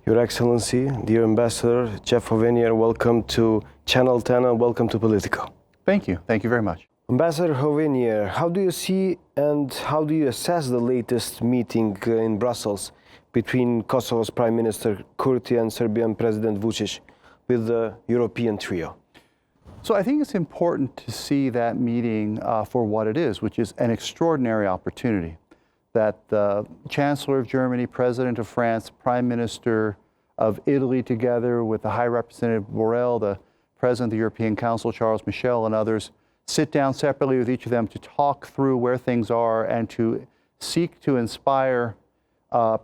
Your Excellency, dear Ambassador Jeff Hovenier, welcome to Channel 10 and welcome to Politico. Thank you. Thank you very much. Ambassador Hovenier, how do you see and how do you assess the latest meeting in Brussels between Kosovo's Prime Minister Kurti and Serbian President Vučić with the European trio? So I think it's important to see that meeting for what it is, which is an extraordinary opportunity that the Chancellor of Germany, President of France, Prime Minister of Italy, together with the High Representative Borrell, the President of the European Council, Charles Michel, and others, sit down separately with each of them to talk through where things are and to seek to inspire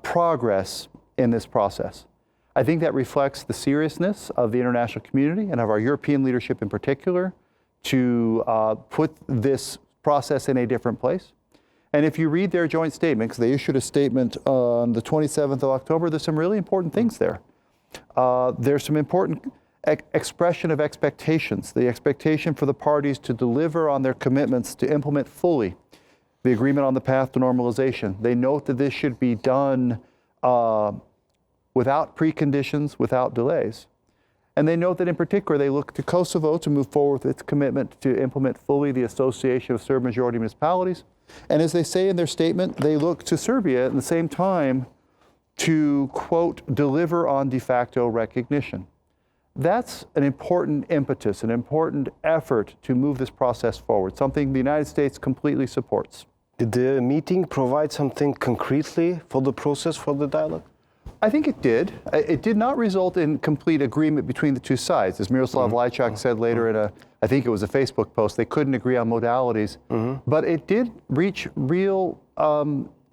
progress in this process. I think that reflects the seriousness of the international community and of our European leadership in particular to put this process in a different place. And if you read their joint statement, because they issued a statement on the 27th of October, there's some really important things there. There's some important expression of expectations, the expectation for the parties to deliver on their commitments to implement fully the agreement on the path to normalization. They note that this should be done without preconditions, without delays. And they note that in particular, they look to Kosovo to move forward with its commitment to implement fully the Association of Serb Majority Municipalities. And as they say in their statement, they look to Serbia at the same time to, quote, deliver on de facto recognition. That's an important impetus, an important effort to move this process forward, something the United States completely supports. Did the meeting provide something concretely for the process, for the dialogue? I think it did. It did not result in complete agreement between the two sides. As Miroslav Lajčák said later in I think it was a Facebook post, they couldn't agree on modalities, but it did reach real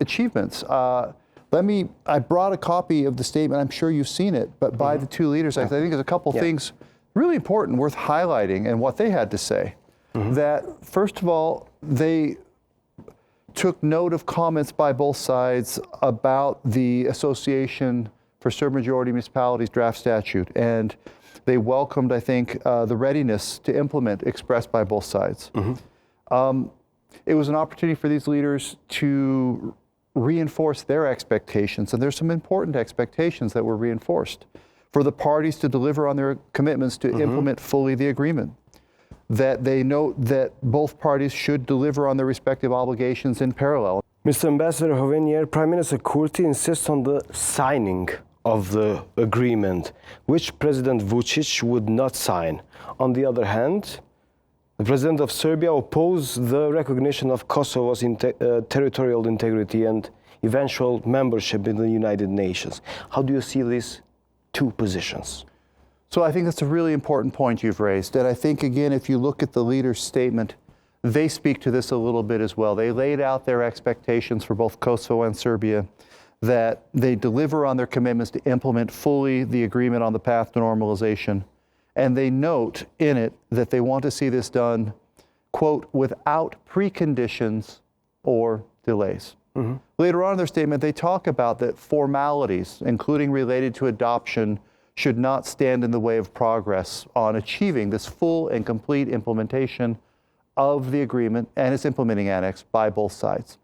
achievements. I brought a copy of the statement, I'm sure you've seen it, but by the two leaders, I think there's a couple things really important, worth highlighting, and what they had to say. That, first of all, they took note of comments by both sides about the Association for Serb Majority Municipalities draft statute, and they welcomed, I think, the readiness to implement expressed by both sides. It was an opportunity for these leaders to reinforce their expectations, and there's some important expectations that were reinforced. For the parties to deliver on their commitments to implement fully the agreement. That they note that both parties should deliver on their respective obligations in parallel. Mr. Ambassador Hovenier, Prime Minister Kurti insists on the signing of the agreement, which President Vučić would not sign. On the other hand, the President of Serbia opposed the recognition of Kosovo's territorial integrity and eventual membership in the United Nations. How do you see these two positions? So I think that's a really important point you've raised. And I think, again, if you look at the leader's statement, they speak to this a little bit as well. They laid out their expectations for both Kosovo and Serbia, that they deliver on their commitments to implement fully the agreement on the path to normalization. And they note in it that they want to see this done, quote, without preconditions or delays. Later on in their statement, they talk about that formalities, including related to adoption, should not stand in the way of progress on achieving this full and complete implementation of the agreement and its implementing annex by both sides.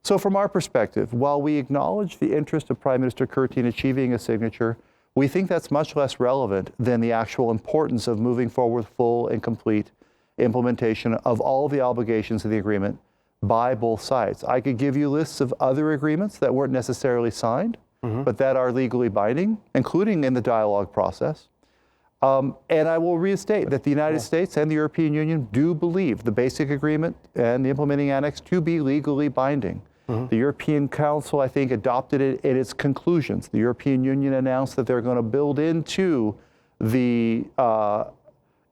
So from our perspective, while we acknowledge the interest of Prime Minister Kurti in achieving a signature, we think that's much less relevant than the actual importance of moving forward full and complete implementation of all the obligations of the agreement by both sides. I could give you lists of other agreements that weren't necessarily signed, but that are legally binding, including in the dialogue process. And I will restate that the United States and the European Union do believe the basic agreement and the implementing annex to be legally binding. The European Council, I think, adopted it in its conclusions. The European Union announced that they're going to build into the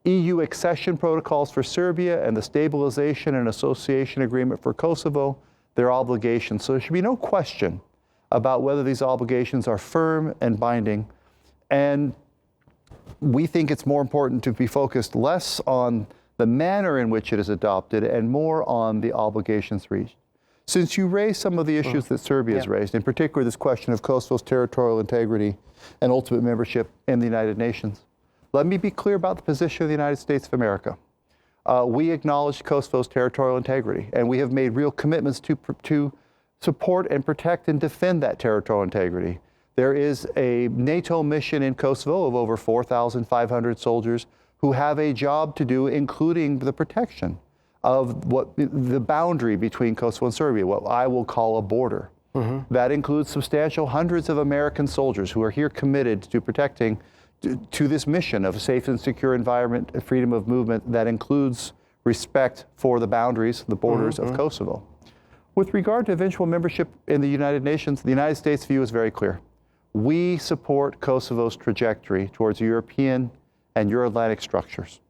EU accession protocols for Serbia and the stabilization and association agreement for Kosovo, their obligations. So there should be no question about whether these obligations are firm and binding. And we think it's more important to be focused less on the manner in which it is adopted and more on the obligations reached. Since you raised some of the issues that Serbia has raised, in particular this question of Kosovo's territorial integrity and ultimate membership in the United Nations, let me be clear about the position of the United States of Amerika. We acknowledge Kosovo's territorial integrity, and we have made real commitments to support and protect and defend that territorial integrity. There is a NATO mission in Kosovo of over 4,500 soldiers who have a job to do, including the protection of the boundary between Kosovo and Serbia, what I will call a border. That includes substantial hundreds of American soldiers who are here committed to protecting to this mission of a safe and secure environment, freedom of movement that includes respect for the boundaries, the borders of Kosovo. With regard to eventual membership in the United Nations, the United States' view is very clear. We support Kosovo's trajectory towards European and Euro-Atlantic structures.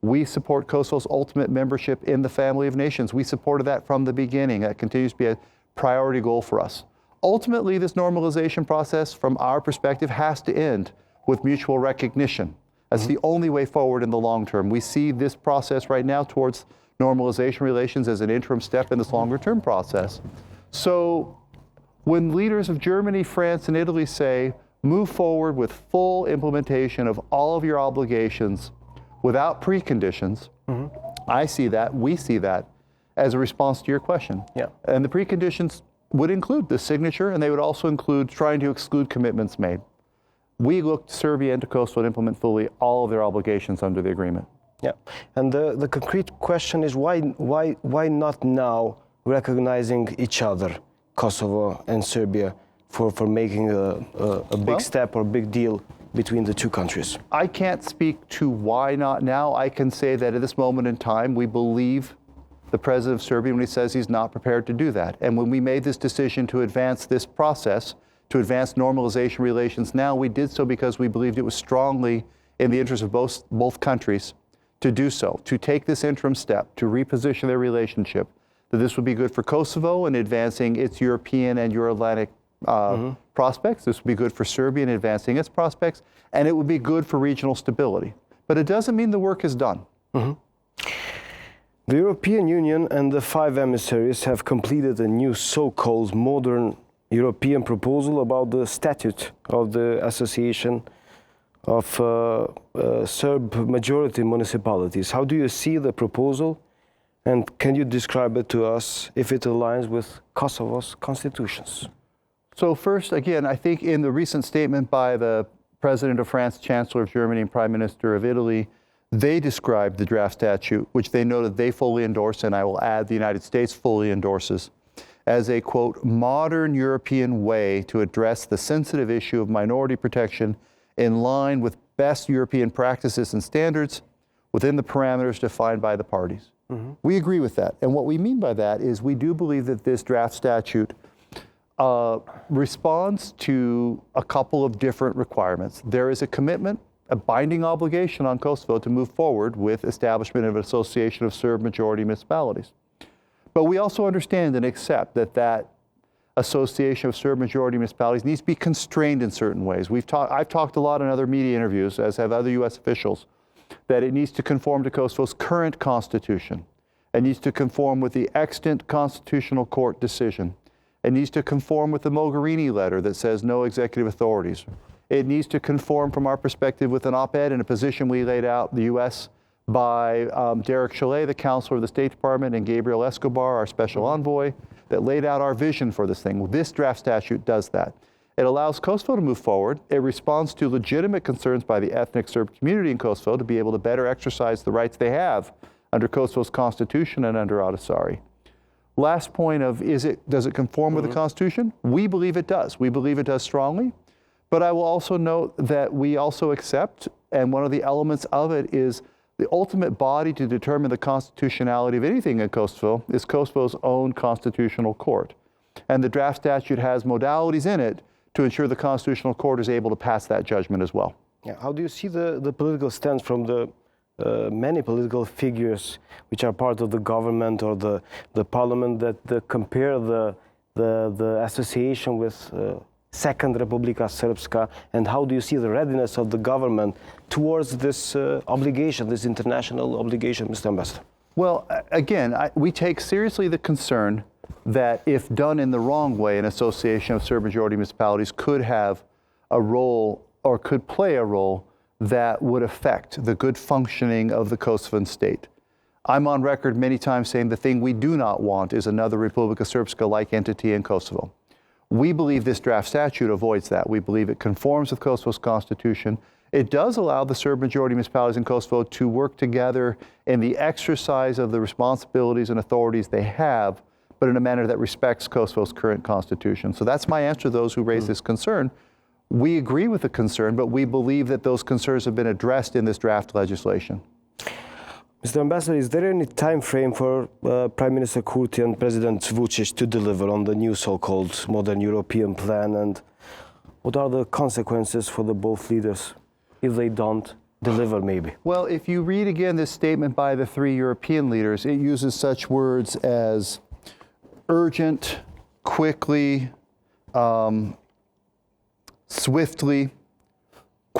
We support Kosovo's ultimate membership in the family of nations. We supported that from the beginning. That continues to be a priority goal for us. Ultimately, this normalization process, from our perspective, has to end with mutual recognition. That's the only way forward in the long term. We see this process right now towards normalization relations as an interim step in this longer-term process. So when leaders of Germany, France, and Italy say, move forward with full implementation of all of your obligations without preconditions, I see that, we see that, as a response to your question. And the preconditions would include the signature, and they would also include trying to exclude commitments made. We look to Serbia and to Kosovo to implement fully all of their obligations under the agreement. And the concrete question is why not now recognizing each other, Kosovo and Serbia, for making a big step or big deal between the two countries? I can't speak to why not now. I can say that at this moment in time, we believe the president of Serbia when he says he's not prepared to do that. And when we made this decision to advance this process, to advance normalization relations now, we did so because we believed it was strongly in the interest of both countries to do so, to take this interim step, to reposition their relationship, that this would be good for Kosovo in advancing its European and Euro-Atlantic prospects. This would be good for Serbia in advancing its prospects, and it would be good for regional stability. But it doesn't mean the work is done. The European Union and the 5 emissaries have completed a new so-called modern European proposal about the statute of the Association of Serb majority municipalities. How do you see the proposal, and can you describe it to us if it aligns with Kosovo's constitutions? So first, again, I think in the recent statement by the President of France, Chancellor of Germany, and Prime Minister of Italy, they described the draft statute, which they noted they fully endorse, and I will add the United States fully endorses, as a, quote, modern European way to address the sensitive issue of minority protection in line with best European practices and standards within the parameters defined by the parties. We agree with that. And what we mean by that is we do believe that this draft statute responds to a couple of different requirements. There is a commitment, a binding obligation on Kosovo to move forward with establishment of an association of Serb majority municipalities. But we also understand and accept that that association of Serb majority municipalities needs to be constrained in certain ways. I've talked a lot in other media interviews, as have other U.S. officials, that it needs to conform to Kosovo's current constitution. It needs to conform with the extant constitutional court decision. It needs to conform with the Mogherini letter that says no executive authorities. It needs to conform, from our perspective, with an op-ed and a position we laid out, the U.S., by Derek Chalet, the counselor of the State Department, and Gabriel Escobar, our special envoy, that laid out our vision for this thing. This draft statute does that. It allows Kosovo to move forward. It responds to legitimate concerns by the ethnic Serb community in Kosovo to be able to better exercise the rights they have under Kosovo's constitution and under Ahtisaari. Last point of, does it conform with the Constitution? We believe it does. We believe it does strongly. But I will also note that we also accept, and one of the elements of it is the ultimate body to determine the constitutionality of anything in Kosovo is Kosovo's own constitutional court. And the draft statute has modalities in it to ensure the constitutional court is able to pass that judgment as well. How do you see the political stance from the many political figures which are part of the government or the parliament that compare the association with Second Republika Srpska, and how do you see the readiness of the government towards this obligation, this international obligation, Mr. Ambassador? Well, again, we take seriously the concern that if done in the wrong way, an association of Serb majority municipalities could have a role or could play a role that would affect the good functioning of the Kosovan state. I'm on record many times saying the thing we do not want is another Republika Srpska-like entity in Kosovo. We believe this draft statute avoids that. We believe it conforms with Kosovo's constitution. It does allow the Serb majority municipalities in Kosovo to work together in the exercise of the responsibilities and authorities they have, but in a manner that respects Kosovo's current constitution. So that's my answer to those who raise this concern. We agree with the concern, but we believe that those concerns have been addressed in this draft legislation. Mr. Ambassador, is there any time frame for Prime Minister Kurti and President Vučić to deliver on the new so-called modern European plan, and what are the consequences for the both leaders if they don't deliver, maybe? Well, if you read again this statement by the three European leaders, it uses such words as urgent, quickly, swiftly,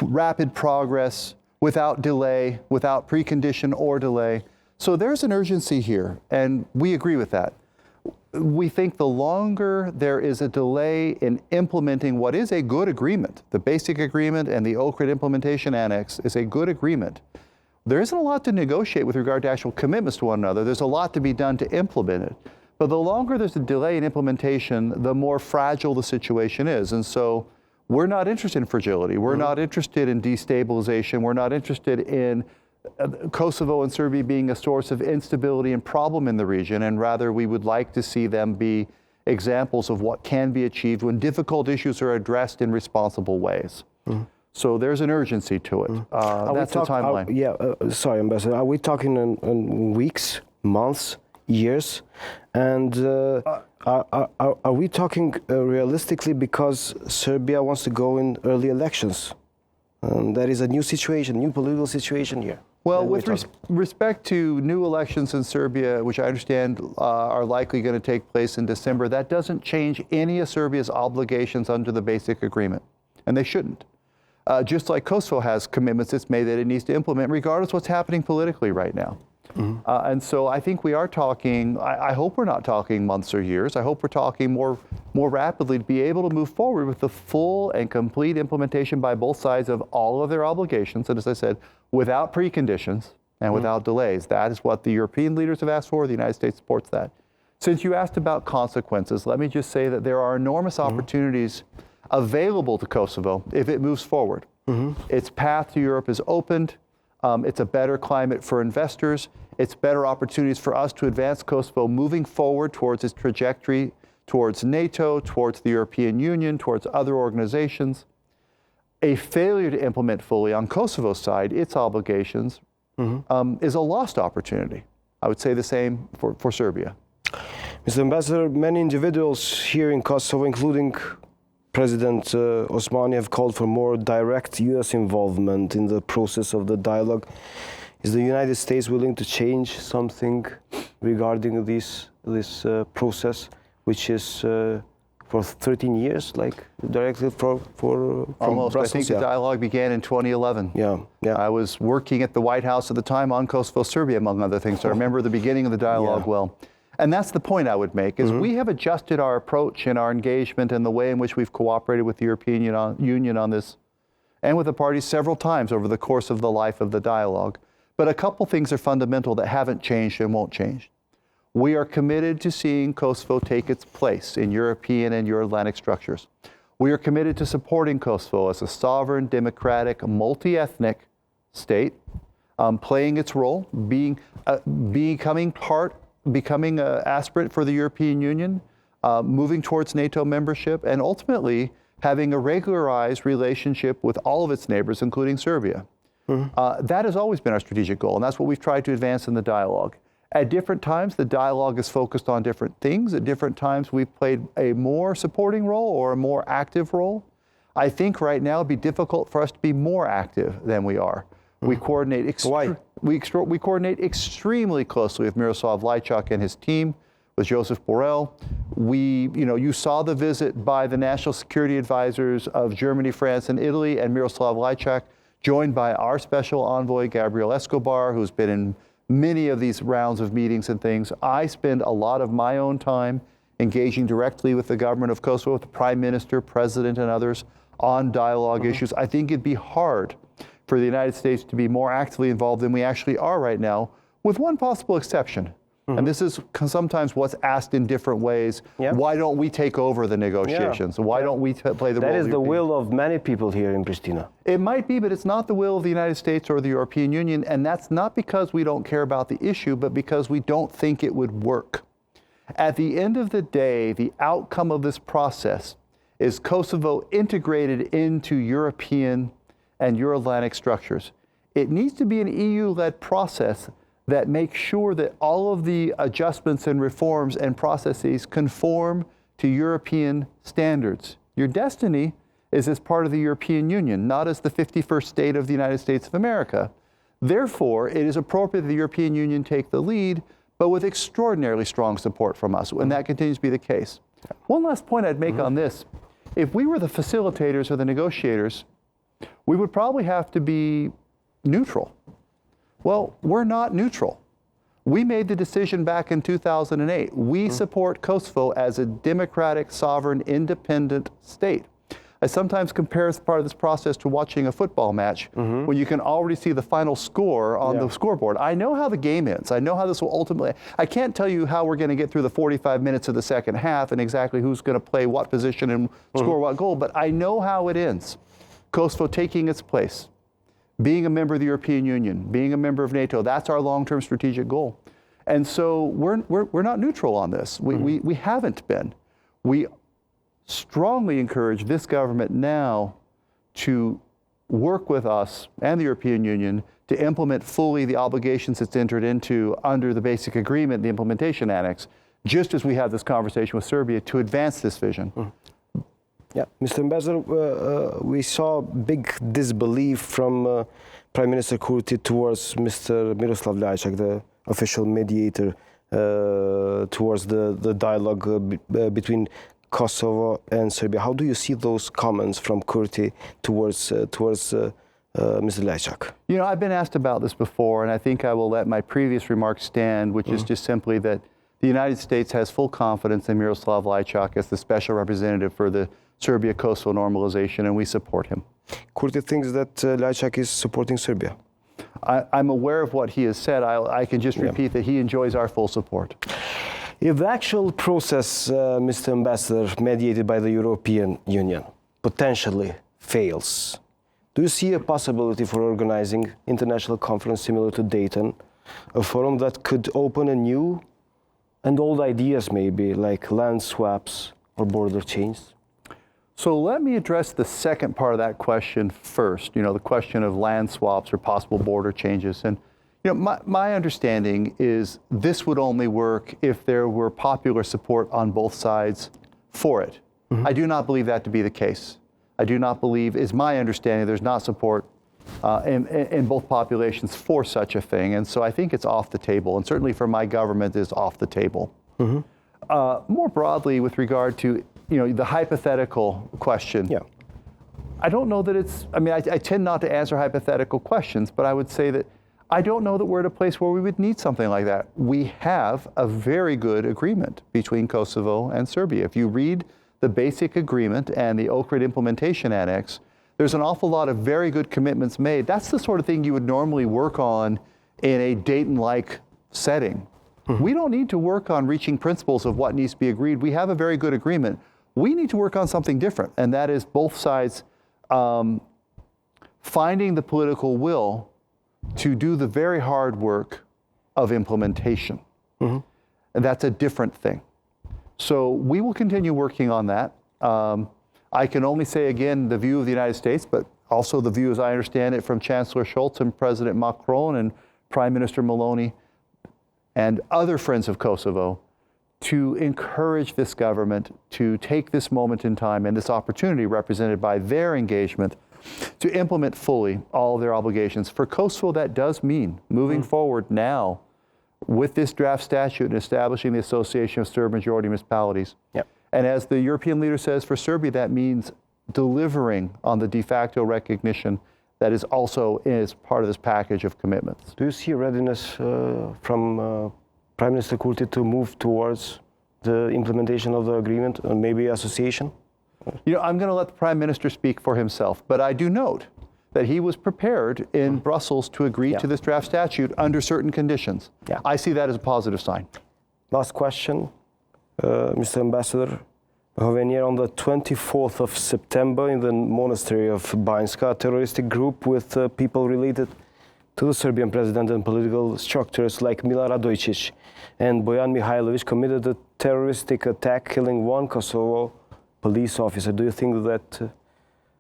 rapid progress, without delay, without precondition or delay. So there's an urgency here, and we agree with that. We think the longer there is a delay in implementing what is a good agreement, the basic agreement and the Ohrid implementation annex is a good agreement, there isn't a lot to negotiate with regard to actual commitments to one another. There's a lot to be done to implement it. But the longer there's a delay in implementation, the more fragile the situation is. And so we're not interested in fragility. We're not interested in destabilization. We're not interested in Kosovo and Serbia being a source of instability and problem in the region, and rather we would like to see them be examples of what can be achieved when difficult issues are addressed in responsible ways. So there's an urgency to it. That's the timeline. Sorry, Ambassador. Are we talking in weeks, months, years? And are we talking realistically because Serbia wants to go in early elections? That is a new situation, new political situation here. Well, with respect to new elections in Serbia, which I understand are likely going to take place in December, that doesn't change any of Serbia's obligations under the basic agreement, and they shouldn't. Just like Kosovo has commitments it's made that it needs to implement, regardless of what's happening politically right now. And so I think we are talking, I hope we're not talking months or years. I hope we're talking more rapidly to be able to move forward with the full and complete implementation by both sides of all of their obligations. And as I said, without preconditions and without delays. That is what the European leaders have asked for. The United States supports that. Since you asked about consequences, let me just say that there are enormous opportunities available to Kosovo if it moves forward. Its path to Europe is opened. It's a better climate for investors. It's better opportunities for us to advance Kosovo moving forward towards its trajectory towards NATO, towards the European Union, towards other organizations. A failure to implement fully on Kosovo's side its obligations is a lost opportunity. I would say the same for Serbia. Mr. Ambassador, many individuals here in Kosovo, including President Osmani, have called for more direct U.S. involvement in the process of the dialogue. Is the United States willing to change something regarding this process, which is for 13 years, like directly from Almost. Brussels? I think the dialogue began in 2011. Yeah. I was working at the White House at the time on Kosovo, Serbia, among other things. So I remember the beginning of the dialogue well. And that's the point I would make, is we have adjusted our approach and our engagement and the way in which we've cooperated with the European Union on this, and with the parties several times over the course of the life of the dialogue. But a couple things are fundamental that haven't changed and won't change. We are committed to seeing Kosovo take its place in European and Euro-Atlantic structures. We are committed to supporting Kosovo as a sovereign, democratic, multi-ethnic state, playing its role, becoming an aspirant for the European Union, moving towards NATO membership, and ultimately having a regularized relationship with all of its neighbors, including Serbia. That has always been our strategic goal, and that's what we've tried to advance in the dialogue. At different times, the dialogue is focused on different things. At different times, we've played a more supporting role or a more active role. I think right now it'd be difficult for us to be more active than we are. We coordinate we coordinate extremely closely with Miroslav Lajčák and his team, with Joseph Borrell. You saw the visit by the national security advisors of Germany, France, and Italy, and Miroslav Lajčák, joined by our special envoy, Gabriel Escobar, who's been in many of these rounds of meetings and things. I spend a lot of my own time engaging directly with the government of Kosovo, with the Prime Minister, President, and others on dialogue issues. I think it'd be hard for the United States to be more actively involved than we actually are right now, with one possible exception. And this is sometimes what's asked in different ways. Yeah. Why don't we take over the negotiations? Why don't we play the role? That is the will of many people here in Pristina. It might be, but it's not the will of the United States or the European Union, and that's not because we don't care about the issue, but because we don't think it would work. At the end of the day, the outcome of this process is Kosovo integrated into European and Euro-Atlantic structures. It needs to be an EU-led process that makes sure that all of the adjustments and reforms and processes conform to European standards. Your destiny is as part of the European Union, not as the 51st state of the United States of America. Therefore, it is appropriate that the European Union take the lead, but with extraordinarily strong support from us, and that continues to be the case. One last point I'd make on this. If we were the facilitators or the negotiators, we would probably have to be neutral. Well, we're not neutral. We made the decision back in 2008. We support Kosovo as a democratic, sovereign, independent state. I sometimes compare part of this process to watching a football match when you can already see the final score on the scoreboard. I know how the game ends. I know how this will ultimately, I can't tell you how we're going to get through the 45 minutes of the second half and exactly who's going to play what position and score what goal, but I know how it ends. Kosovo taking its place, being a member of the European Union, being a member of NATO, that's our long-term strategic goal. And so we're not neutral on this. We haven't been. We strongly encourage this government now to work with us and the European Union to implement fully the obligations it's entered into under the basic agreement, the implementation annex, just as we have this conversation with Serbia to advance this vision. Yeah, Mr. Ambassador, we saw big disbelief from Prime Minister Kurti towards Mr. Miroslav Lajčák, the official mediator towards the dialogue between Kosovo and Serbia. How do you see those comments from Kurti towards Mr. Lajčák? You know, I've been asked about this before, and I think I will let my previous remarks stand, which is just simply that the United States has full confidence in Miroslav Lajčák as the special representative for the Serbia-Kosovo normalization, and we support him. Kurti thinks that Lajčák is supporting Serbia. I'm aware of what he has said. I can just repeat that he enjoys our full support. If the actual process, Mr. Ambassador, mediated by the European Union, potentially fails, do you see a possibility for organizing international conference similar to Dayton, a forum that could open a new and old ideas maybe, like land swaps or border changes? So let me address the second part of that question first, you know, the question of land swaps or possible border changes. And you know, my understanding is this would only work if there were popular support on both sides for it. I do not believe that to be the case. I do not believe, is my understanding, there's not support in both populations for such a thing. And so I think it's off the table. And certainly for my government, it's off the table. More broadly, with regard to the hypothetical question, I don't know that it's, I mean, I tend not to answer hypothetical questions, but I would say that I don't know that we're at a place where we would need something like that. We have a very good agreement between Kosovo and Serbia. If you read the basic agreement and the Ohrid implementation annex, there's an awful lot of very good commitments made. That's the sort of thing you would normally work on in a Dayton-like setting. We don't need to work on reaching principles of what needs to be agreed. We have a very good agreement. We need to work on something different, and that is both sides finding the political will to do the very hard work of implementation. And that's a different thing. So we will continue working on that. I can only say again the view of the United States, but also the view as I understand it from Chancellor Scholz and President Macron and Prime Minister Maloney and other friends of Kosovo, to encourage this government to take this moment in time and this opportunity represented by their engagement to implement fully all of their obligations. For Kosovo, that does mean moving forward now with this draft statute and establishing the Association of Serb Majority Municipalities. And as the European leader says, for Serbia, that means delivering on the de facto recognition that is also as part of this package of commitments. Do you see a readiness from Prime Minister Kurti to move towards the implementation of the agreement and maybe association? You know, I'm going to let the Prime Minister speak for himself, but I do note that he was prepared in Brussels to agree to this draft statute under certain conditions. Yeah. I see that as a positive sign. Last question, Mr. Ambassador. Hovenier, on the 24th of September in the monastery of Banjska, a terroristic group with people related to the Serbian president and political structures like Mila Radojčić and Bojan Mihajlović committed a terroristic attack, killing one Kosovo police officer. Do you think that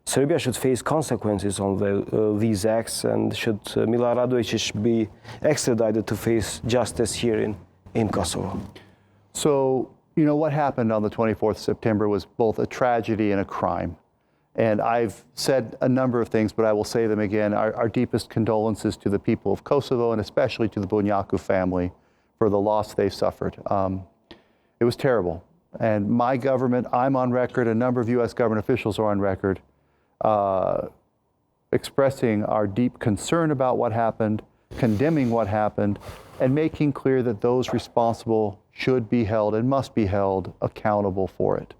Serbia should face consequences on these acts, and should Mila Radojčić be extradited to face justice here in Kosovo? So, you know, what happened on the 24th of September was both a tragedy and a crime. And I've said a number of things, but I will say them again. Our deepest condolences to the people of Kosovo, and especially to the Bunjaku family for the loss they suffered. It was terrible. And my government, I'm on record, a number of U.S. government officials are on record, expressing our deep concern about what happened, condemning what happened, and making clear that those responsible should be held and must be held accountable for it.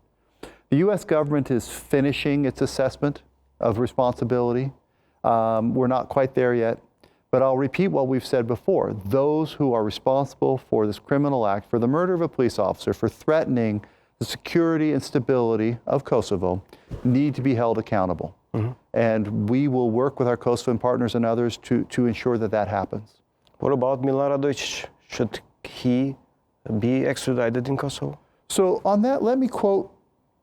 The U.S. government is finishing its assessment of responsibility. We're not quite there yet, but I'll repeat what we've said before. Those who are responsible for this criminal act, for the murder of a police officer, for threatening the security and stability of Kosovo, need to be held accountable. And we will work with our Kosovan partners and others to ensure that that happens. What about Mila Radojčić? Should he be extradited in Kosovo? So on that, let me quote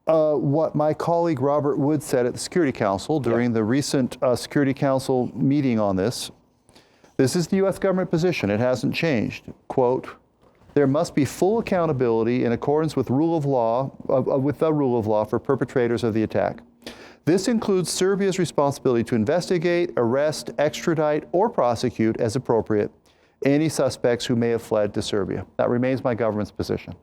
what my colleague Robert Wood said at the Security Council during the recent Security Council meeting on this. This is the U.S. government position. It hasn't changed. Quote, "There must be full accountability in accordance with rule of law, with the rule of law for perpetrators of the attack. This includes Serbia's responsibility to investigate, arrest, extradite, or prosecute as appropriate any suspects who may have fled to Serbia." That remains my government's position.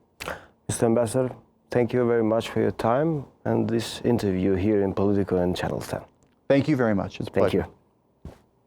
Mr. Ambassador, thank you very much for your time and this interview here in Politico and Channel 10. Thank you very much. It's a pleasure. Thank you.